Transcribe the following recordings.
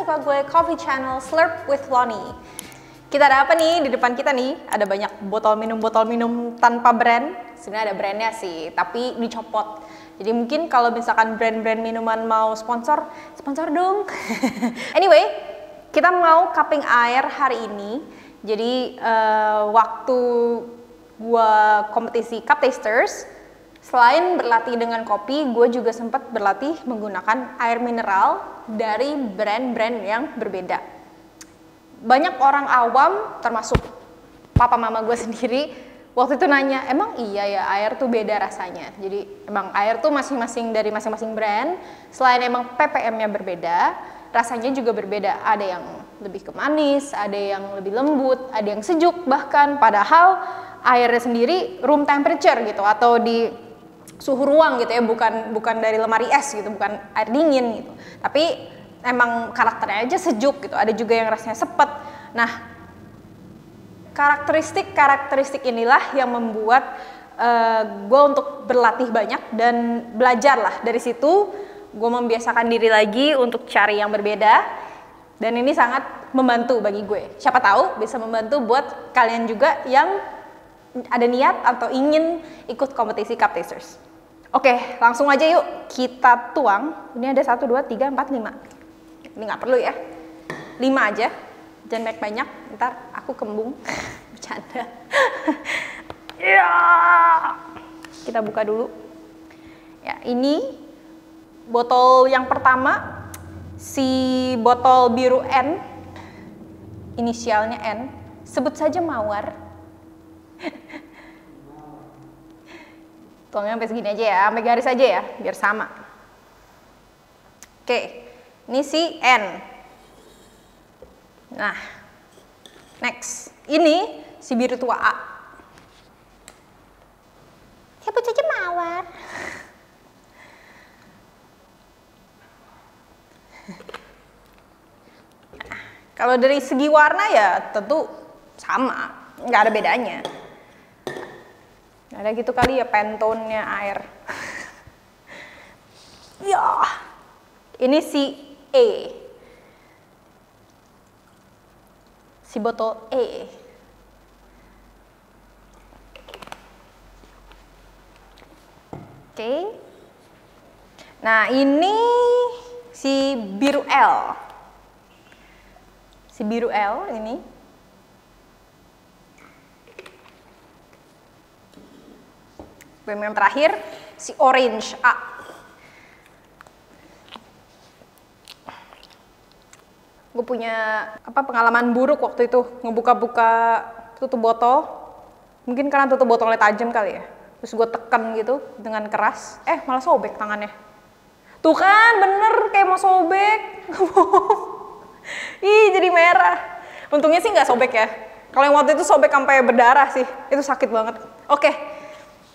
kesukaan gue, Coffee Channel Slurp with Lonnie. Kita ada apa nih di depan kita nih? Ada banyak botol minum tanpa brand. Sebenarnya ada brandnya sih, tapi dicopot. Jadi mungkin kalau misalkan brand-brand minuman mau sponsor dong. Anyway, kita mau cupping air hari ini. Jadi waktu gua kompetisi Cup Tasters, selain berlatih dengan kopi, gue juga sempat berlatih menggunakan air mineral dari brand-brand yang berbeda. Banyak orang awam, termasuk papa mama gue sendiri, waktu itu nanya, emang iya ya air tuh beda rasanya? Jadi emang air tuh masing-masing dari masing-masing brand, selain emang ppm-nya berbeda, rasanya juga berbeda. Ada yang lebih ke manis, ada yang lebih lembut, ada yang sejuk bahkan, padahal airnya sendiri room temperature gitu, atau di suhu ruang gitu ya, bukan dari lemari es gitu, bukan air dingin gitu. Tapi emang karakternya aja sejuk gitu. Ada juga yang rasanya sepet. Nah, karakteristik inilah yang membuat gue untuk berlatih banyak dan belajar lah. Dari situ gue membiasakan diri lagi untuk cari yang berbeda. Dan ini sangat membantu bagi gue. Siapa tahu bisa membantu buat kalian juga yang ada niat atau ingin ikut kompetisi Cup Tasters. Oke, langsung aja yuk kita tuang. Ini ada 1, 2, 3, 4, 5. Ini nggak perlu ya. 5 aja. Jangan banyak, ntar aku kembung. Bercanda. Ya. Kita buka dulu. Ya, ini botol yang pertama, si botol biru N. Inisialnya N. Sebut saja Mawar. Tuangnya sampai segini aja ya, sampai garis aja ya, biar sama. Oke, ini si N. Nah, next. Ini si biru tua A. Sebut saja Mawar. Kalau dari segi warna ya tentu sama, nggak ada bedanya. Ada gitu kali ya Pantone-nya air. Ya, ini si E. Si botol E. Oke. Nah, ini si biru L. Si biru L ini. Yang terakhir, si orange A. Gue punya pengalaman buruk waktu itu ngebuka-buka tutup botol. Mungkin karena tutup botolnya tajam kali ya. Terus gue tekan gitu dengan keras, malah sobek tangannya. Tuh kan, bener kayak mau sobek. Ih, jadi merah. Untungnya sih nggak sobek ya. Kalau yang waktu itu sobek sampai berdarah sih, itu sakit banget. Oke.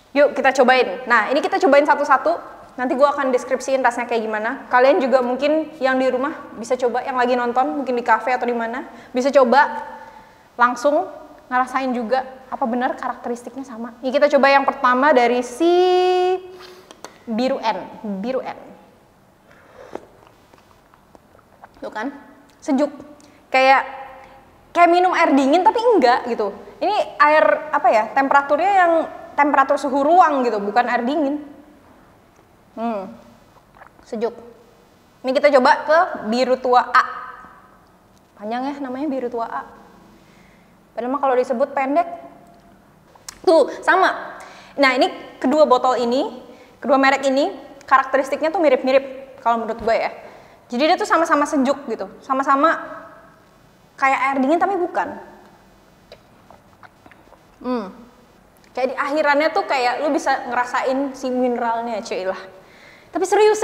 Yuk kita cobain. Nah, ini kita cobain satu-satu. Nanti gue akan deskripsiin rasanya kayak gimana. Kalian juga mungkin yang di rumah bisa coba, yang lagi nonton mungkin di cafe atau di mana, bisa coba langsung ngerasain juga apa benar karakteristiknya sama. Ini kita coba yang pertama dari si biru N. Biru N. Tuh kan? Sejuk. Kayak minum air dingin tapi enggak gitu. Ini air temperaturnya yang temperatur suhu ruang gitu, bukan air dingin. Sejuk. Ini kita coba ke biru tua A. Panjang ya namanya biru tua A. Padahal mah kalau disebut pendek. Tuh, sama. Nah, ini kedua botol ini, kedua merek ini, karakteristiknya tuh mirip-mirip kalau menurut gue ya. Jadi dia tuh sama-sama sejuk gitu. Sama-sama kayak air dingin tapi bukan. Kayak di akhirannya tuh kayak lu bisa ngerasain si mineralnya, cuy lah. Tapi serius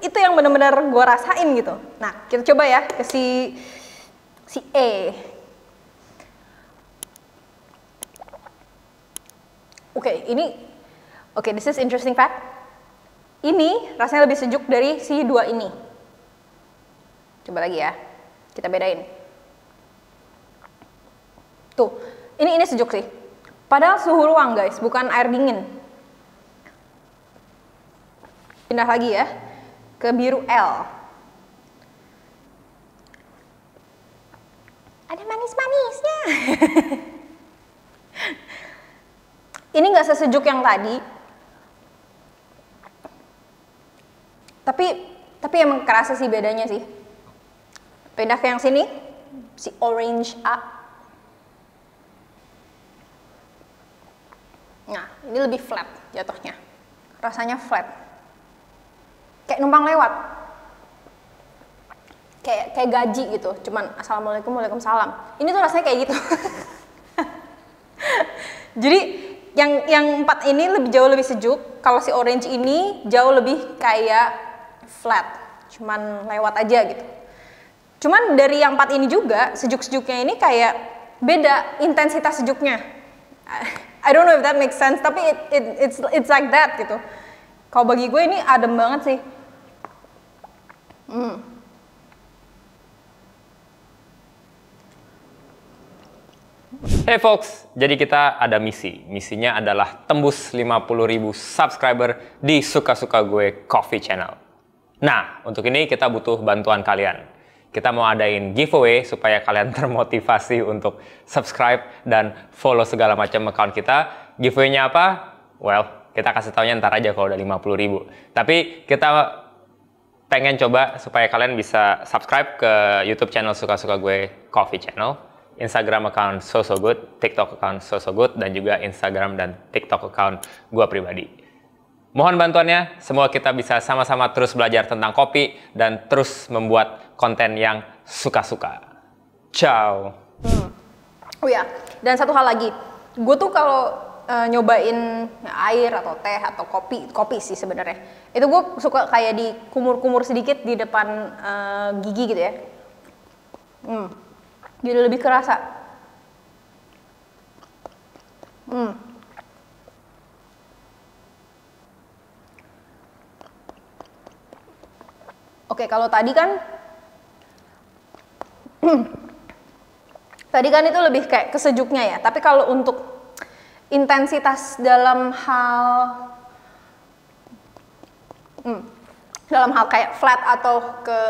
itu yang benar-benar gue rasain gitu. Nah, kita coba ya ke si E. Oke, this is interesting fact. Ini rasanya lebih sejuk dari si dua ini. Coba lagi ya, kita bedain. Tuh, ini sejuk sih. Padahal suhu ruang guys, bukan air dingin. Pindah lagi ya, ke biru L. Ada manis-manisnya. Ini nggak sesejuk yang tadi. Tapi emang kerasa sih bedanya sih. Pindah ke yang sini, si orange A. Nah, ini lebih flat jatuhnya. Rasanya flat. Kayak numpang lewat. Kayak gaji gitu. Cuman assalamualaikum, waalaikumsalam. Ini tuh rasanya kayak gitu. Jadi yang 4 ini jauh lebih sejuk. Kalau si orange ini jauh lebih kayak flat, cuman lewat aja gitu. Cuman dari yang 4 ini juga sejuk-sejuknya ini kayak beda intensitas sejuknya. I don't know if that makes sense, tapi it's like that gitu. Kalau bagi gue ini adem banget sih. Hey folks, jadi kita ada misi. Misinya adalah tembus 50.000 subscriber di Suka-Suka Gue Coffee Channel. Nah, untuk ini kita butuh bantuan kalian. Kita mau adain giveaway supaya kalian termotivasi untuk subscribe dan follow segala macam account kita. Giveaway-nya apa? Well, kita kasih taunya ntar aja kalau udah 50.000. Tapi kita pengen coba supaya kalian bisa subscribe ke YouTube channel Suka-Suka Gue Coffee Channel, Instagram account SoSoGood, TikTok account SoSoGood, dan juga Instagram dan TikTok account gue pribadi. Mohon bantuannya, semoga kita bisa sama-sama terus belajar tentang kopi dan terus membuat konten yang suka-suka. Ciao! Oh ya, dan satu hal lagi. Gue tuh kalau nyobain air atau teh atau kopi sih sebenarnya. Itu gue suka kayak di kumur-kumur sedikit di depan gigi gitu ya. Jadi lebih kerasa. Oke, kalau tadi kan itu lebih kayak kesejuknya ya. Tapi kalau untuk intensitas dalam hal kayak flat atau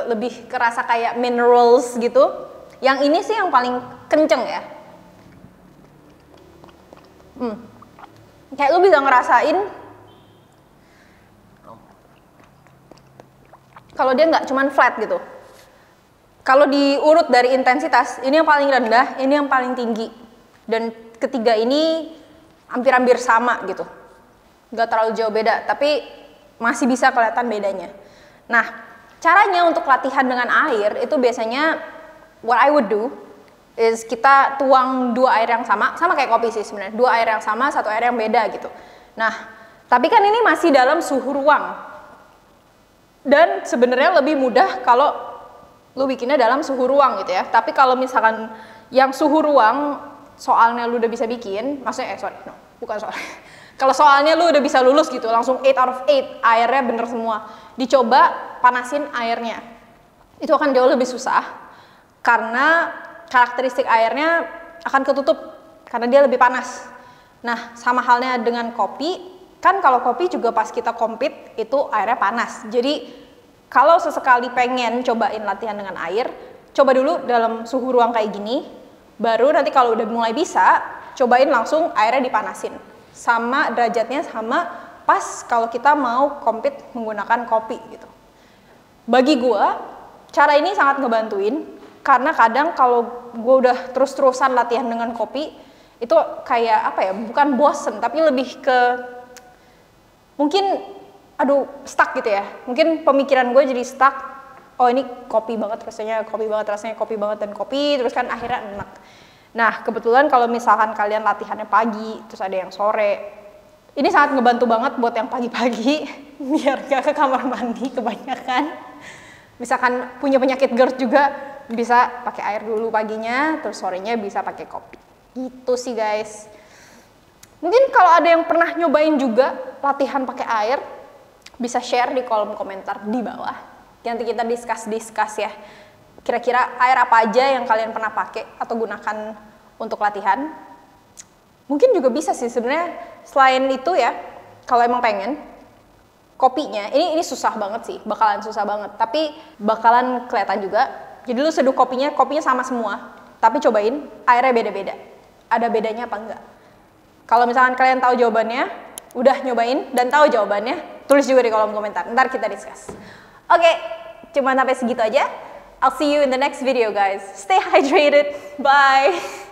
lebih kerasa kayak minerals gitu, yang ini sih yang paling kenceng ya. Kayak lu bisa ngerasain kalau dia nggak cuman flat gitu. Kalau diurut dari intensitas, ini yang paling rendah, ini yang paling tinggi. Dan ketiga ini hampir-hampir sama gitu. Nggak terlalu jauh beda, tapi masih bisa kelihatan bedanya. Nah, caranya untuk latihan dengan air itu biasanya what I would do is kita tuang 2 air yang sama kayak kopi sih sebenarnya. 2 air yang sama, 1 air yang beda gitu. Nah, tapi kan ini masih dalam suhu ruang. Dan sebenarnya lebih mudah kalau lu bikinnya dalam suhu ruang gitu ya. Tapi kalau misalkan yang suhu ruang soalnya lu udah bisa bikin, maksudnya bukan soal. Kalau soalnya lu udah bisa lulus gitu, langsung 8 out of 8, airnya bener semua. Dicoba panasin airnya. Itu akan jauh lebih susah karena karakteristik airnya akan ketutup karena dia lebih panas. Nah, sama halnya dengan kopi. Kan kalau kopi juga pas kita compete itu airnya panas. Jadi kalau sesekali pengen cobain latihan dengan air, coba dulu dalam suhu ruang kayak gini. Baru nanti kalau udah mulai bisa, cobain langsung airnya dipanasin. Sama derajatnya sama pas kalau kita mau compete menggunakan kopi gitu. Bagi gue, cara ini sangat ngebantuin. Karena kadang kalau gue udah terus-terusan latihan dengan kopi, itu kayak apa ya, bukan bosen, tapi lebih ke mungkin stuck gitu ya. Mungkin pemikiran gue jadi stuck. Oh ini kopi banget rasanya, kopi banget dan kopi, terus kan akhirnya enak. Nah, kebetulan kalau misalkan kalian latihannya pagi, terus ada yang sore, ini sangat ngebantu banget buat yang pagi-pagi biar gak ke kamar mandi kebanyakan. Misalkan punya penyakit GERD juga bisa pakai air dulu paginya, terus sorenya bisa pakai kopi. Gitu sih guys. Mungkin kalau ada yang pernah nyobain juga latihan pakai air, bisa share di kolom komentar di bawah. Nanti kita discuss ya. Kira-kira air apa aja yang kalian pernah pakai atau gunakan untuk latihan. Mungkin juga bisa sih sebenarnya selain itu ya, kalau emang pengen, kopinya, ini susah banget sih, bakalan susah banget. Tapi bakalan kelihatan juga. Jadi lu seduh kopinya sama semua. Tapi cobain, airnya beda-beda. Ada bedanya apa enggak? Kalau misalkan kalian tahu jawabannya, udah nyobain dan tahu jawabannya, tulis juga di kolom komentar. Ntar kita discuss. Oke, cuma sampai segitu aja. I'll see you in the next video, guys. Stay hydrated. Bye.